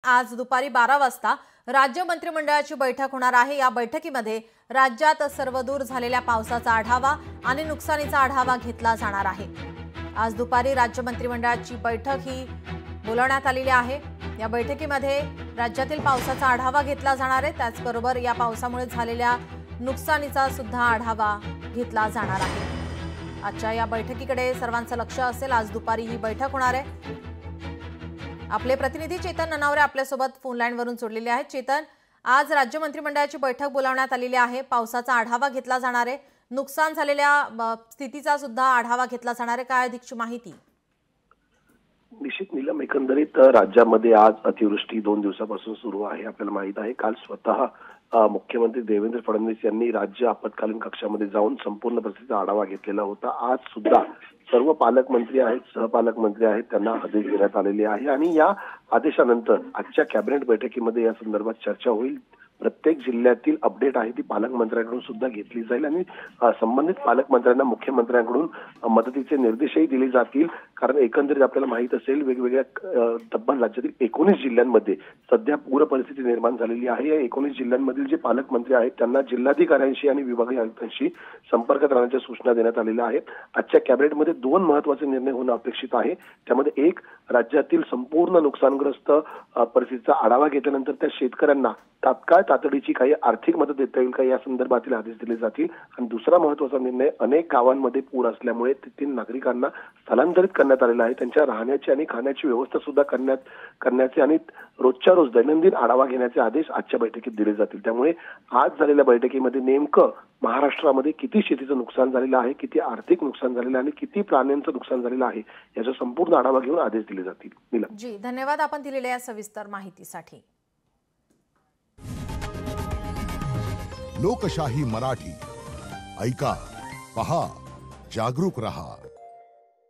आज दुपारी 12 वाजता राज्य मंत्रिमंडळाची बैठक होणार आहे। या बैठकीमध्ये राज्यात सर्वदूर झालेल्या पावसाचा आढावा आणि नुकसानीचा आढावा घेतला जाणार आहे। आज दुपारी राज्य मंत्रिमंडळाची बैठक ही बोलावण्यात आलेली आहे। या बैठकीमध्ये राज्यातील पावसाचा आढावा घेतला जाणार आहे। त्याचबरोबर या पावसामुळे झालेल्या नुकसानीचा सुद्धा आढावा घेतला जाणार आहे। आजच्या या बैठकीकडे सर्वांचं लक्ष असेल। आज दुपारी ही बैठक होणार आहे। आपले प्रतिनिधी चेतन ननावरे आपल्यासोबत फोन लाईन वरून जोडलेले आहेत। चेतन, आज राज्य मंत्रिमंडळाची बैठक बोलावण्यात आलेली आहे। पावसाचा आढावा घेतला जाणार आहे, नुकसान झालेल्या स्थितीचा सुद्धा आढावा घेतला जाणार आहे। काय अधिकची माहिती? निश्चित नीलम, एकंदरीत राज्यामध्ये आज अतिवृष्टी 2 दिवसापासून सुरू आहे। आपल्याला माहित आहे, काल स्वतः मुख्यमंत्री देवेंद्र फडणवीस यांनी राज्य आपत्कालीन कक्षामध्ये जाऊन संपूर्ण परिस्थितीचा आढावा घेतलेला होता। आज सुद्धा सर्व पालकमंत्री आहेत, सहपालकमंत्री आहेत, त्यांना आदेश देण्यात आलेले आहे आणि या आदेशानंतर आजच्या कॅबिनेट बैठकीमध्ये या संदर्भात चर्चा होईल। प्रत्येक जिल्ह्यातील अपडेट आहे ती पालकमंत्र्यांकडून सुद्धा घेतली जाईल आणि संबंधित पालकमंत्र्यांना मुख्यमंत्र्यांकडून मदतीचे निर्देशही दिले जातील। कारण एकंदरीत आपल्याला माहित असेल, वेगवेगळ्या तब्बल राज्यातील 19 जिल्ह्यांमध्ये सध्या पूर परिस्थिती निर्माण झालेली आहे। या 19 जिल्ह्यांमधील जे पालकमंत्री आहेत त्यांना जिल्हाधिकाऱ्यांशी आणि विभागीय आयुक्तांशी संपर्कात राहण्याच्या सूचना देण्यात आलेल्या आहेत। आजच्या कॅबिनेटमध्ये 2 महत्त्वाचे निर्णय होणं अपेक्षित आहे। त्यामध्ये एक, राज्यातील संपूर्ण नुकसानग्रस्त परिस्थितीचा आढावा घेतल्यानंतर त्या शेतकऱ्यांना तात्काळ तातडीची काही आर्थिक मदत देता येईल का, या संदर्भातील आदेश दिले जातील। आणि दुसरा महत्त्वाचा निर्णय, अनेक गावांमध्ये पूर असल्यामुळे तेथील नागरिकांना स्थलांतरित करण्यात आलेलं आहे। त्यांच्या राहण्याची आणि खाण्याची व्यवस्था सुद्धा करण्याचे आणि रोजच्या रोज दैनंदिन आढावा घेण्याचे आदेश आजच्या बैठकीत दिले जातील। त्यामुळे आज झालेल्या बैठकीमध्ये नेमकं महाराष्ट्रामध्ये किती शेतीचं नुकसान झालेलं आहे, किती आर्थिक नुकसान झालेलं आहे आणि किती प्राण्यांचं नुकसान झालेलं आहे याचा संपूर्ण आढावा घेऊन आदेश दिले जातील। नीलम जी, धन्यवाद आपण दिलेल्या या सविस्तर माहितीसाठी। लोकशाही मराठी ऐका, पहा, जागरूक रहा।